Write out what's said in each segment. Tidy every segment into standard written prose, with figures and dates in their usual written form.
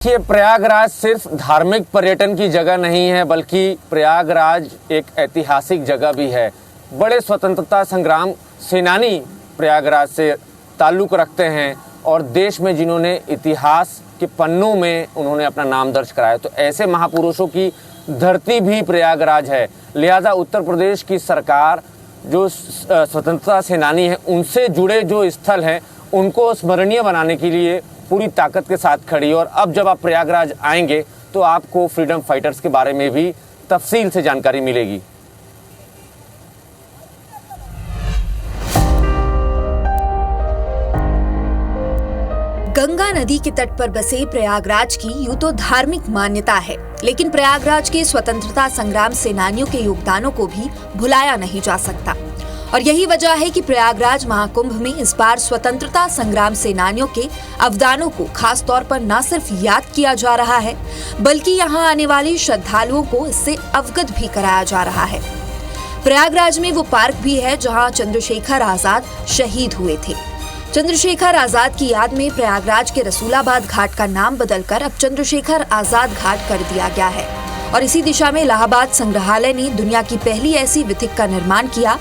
देखिए, प्रयागराज सिर्फ धार्मिक पर्यटन की जगह नहीं है, बल्कि प्रयागराज एक ऐतिहासिक जगह भी है। बड़े स्वतंत्रता संग्राम सेनानी प्रयागराज से ताल्लुक़ रखते हैं और देश में जिन्होंने इतिहास के पन्नों में उन्होंने अपना नाम दर्ज कराया, तो ऐसे महापुरुषों की धरती भी प्रयागराज है। लिहाजा उत्तर प्रदेश की सरकार जो स्वतंत्रता सेनानी है उनसे जुड़े जो स्थल हैं उनको स्मरणीय बनाने के लिए पूरी ताकत के साथ खड़ी। और अब जब आप प्रयागराज आएंगे तो आपको फ्रीडम फाइटर्स के बारे में भी तफसील से जानकारी मिलेगी। गंगा नदी के तट पर बसे प्रयागराज की यूं तो धार्मिक मान्यता है, लेकिन प्रयागराज के स्वतंत्रता संग्राम सेनानियों के योगदानों को भी भुलाया नहीं जा सकता। और यही वजह है कि प्रयागराज महाकुंभ में इस बार स्वतंत्रता संग्राम सेनानियों के अवदानों को खास तौर पर न सिर्फ याद किया जा रहा है, बल्कि यहाँ आने वाले श्रद्धालुओं को इससे अवगत भी कराया जा रहा है। प्रयागराज में वो पार्क भी है जहाँ चंद्रशेखर आजाद शहीद हुए थे। चंद्रशेखर आजाद की याद में प्रयागराज के रसूलाबाद घाट का नाम बदलकर अब चंद्रशेखर आजाद घाट कर दिया गया है। और इसी दिशा में इलाहाबाद संग्रहालय ने दुनिया की पहली ऐसी विथिक का निर्माण किया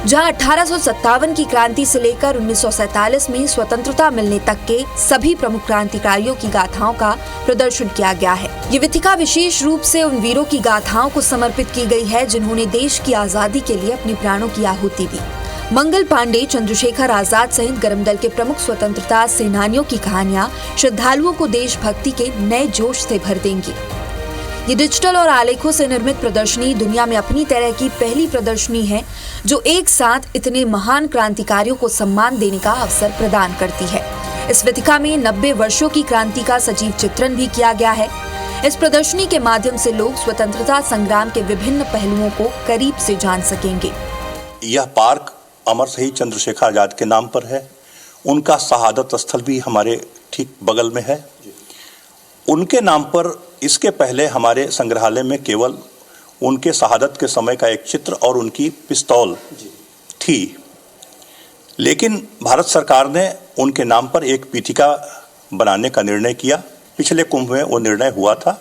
जहां 1857 की क्रांति से लेकर 1947 में स्वतंत्रता मिलने तक के सभी प्रमुख क्रांतिकारियों की गाथाओं का प्रदर्शन किया गया है। ये विथिका विशेष रूप से उन वीरों की गाथाओं को समर्पित की गई है जिन्होंने देश की आजादी के लिए अपने प्राणों की आहुति दी। मंगल पांडे, चंद्रशेखर आजाद सहित गरमदल के प्रमुख स्वतंत्रता सेनानियों की कहानियां श्रद्धालुओं को देशभक्ति के नए जोश से भर देंगी। ये डिजिटल और आलेखों से निर्मित प्रदर्शनी दुनिया में अपनी तरह की पहली प्रदर्शनी है जो एक साथ इतने महान क्रांतिकारियों को सम्मान देने का अवसर प्रदान करती है। इस विथिका में 90 वर्षों की क्रांति का सजीव चित्रण भी किया गया है। इस प्रदर्शनी के माध्यम से लोग स्वतंत्रता संग्राम के विभिन्न पहलुओं को करीब से जान सकेंगे। यह पार्क अमर शहीद चंद्रशेखर आजाद के नाम पर है। उनका शहादत स्थल भी हमारे ठीक बगल में है। उनके नाम पर इसके पहले हमारे संग्रहालय में केवल उनके शहादत के समय का एक चित्र और उनकी पिस्तौल थी, लेकिन भारत सरकार ने उनके नाम पर एक पीठिका बनाने का निर्णय किया। पिछले कुंभ में वो निर्णय हुआ था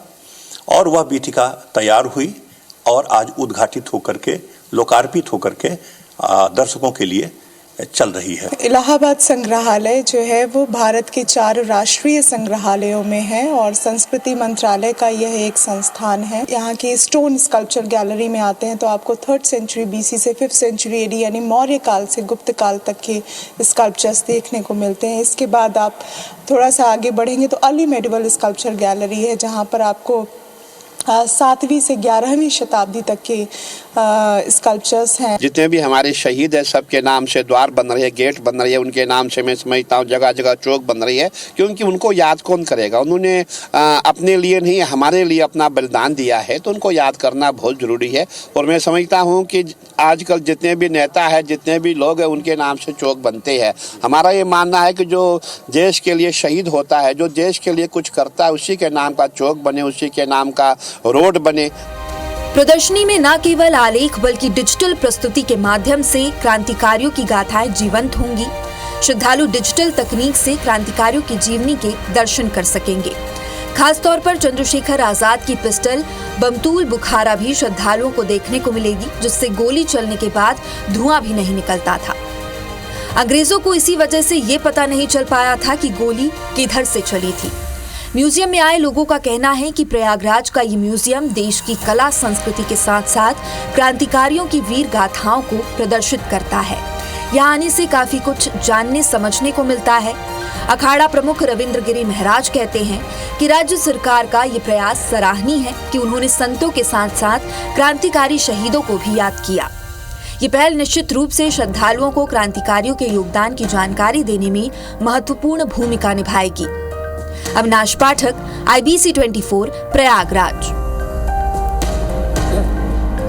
और वह पीठिका तैयार हुई और आज उद्घाटित होकर के, लोकार्पित होकर के दर्शकों के लिए चल रही है। इलाहाबाद संग्रहालय जो है वो भारत के 4 राष्ट्रीय संग्रहालयों में है और संस्कृति मंत्रालय का यह एक संस्थान है। यहाँ की स्टोन स्कल्पचर गैलरी में आते हैं तो आपको 3rd सेंचुरी BC से 5th सेंचुरी AD यानी मौर्य काल से गुप्त काल तक के स्कल्पचर्स देखने को मिलते हैं। इसके बाद आप थोड़ा सा आगे बढ़ेंगे तो अर्ली मेडिवल स्कल्पचर गैलरी है जहाँ पर आपको 7वीं से 11वीं शताब्दी तक के स्कल्पचर्स हैं। जितने भी हमारे शहीद हैं सबके नाम से द्वार बन रही है, गेट बन रही है, उनके नाम से मैं समझता हूँ जगह जगह चौक बन रही है, क्योंकि उनको याद कौन करेगा। उन्होंने अपने लिए नहीं हमारे लिए अपना बलिदान दिया है, तो उनको याद करना बहुत ज़रूरी है। और मैं समझता हूँ कि आजकल जितने भी नेता हैं, जितने भी लोग हैं, उनके नाम से चौक बनते हैं। हमारा ये मानना है कि जो देश के लिए शहीद होता है, जो देश के लिए कुछ करता है, उसी के नाम का चौक बने, उसी के नाम का रोड बने। प्रदर्शनी में न केवल आलेख बल्कि डिजिटल प्रस्तुति के माध्यम से क्रांतिकारियों की गाथाएं जीवंत होंगी। श्रद्धालु डिजिटल तकनीक से क्रांतिकारियों की जीवनी के दर्शन कर सकेंगे। खास तौर पर चंद्रशेखर आजाद की पिस्टल बमतूल बुखारा भी श्रद्धालुओं को देखने को मिलेगी, जिससे गोली चलने के बाद धुआं भी नहीं निकलता था। अंग्रेजों को इसी वजह से ये पता नहीं चल पाया था कि गोली किधर से चली थी। म्यूजियम में आए लोगों का कहना है कि प्रयागराज का ये म्यूजियम देश की कला संस्कृति के साथ साथ क्रांतिकारियों की वीर गाथाओं को प्रदर्शित करता है। यहाँ आने से काफी कुछ जानने समझने को मिलता है। अखाड़ा प्रमुख रविंद्र गिरी महाराज कहते हैं कि राज्य सरकार का ये प्रयास सराहनीय है कि उन्होंने संतों के साथ साथ क्रांतिकारी शहीदों को भी याद किया। ये पहल निश्चित रूप से श्रद्धालुओं को क्रांतिकारियों के योगदान की जानकारी देने में महत्वपूर्ण भूमिका निभाएगी। अविनाश पाठक, IBC 24, प्रयागराज।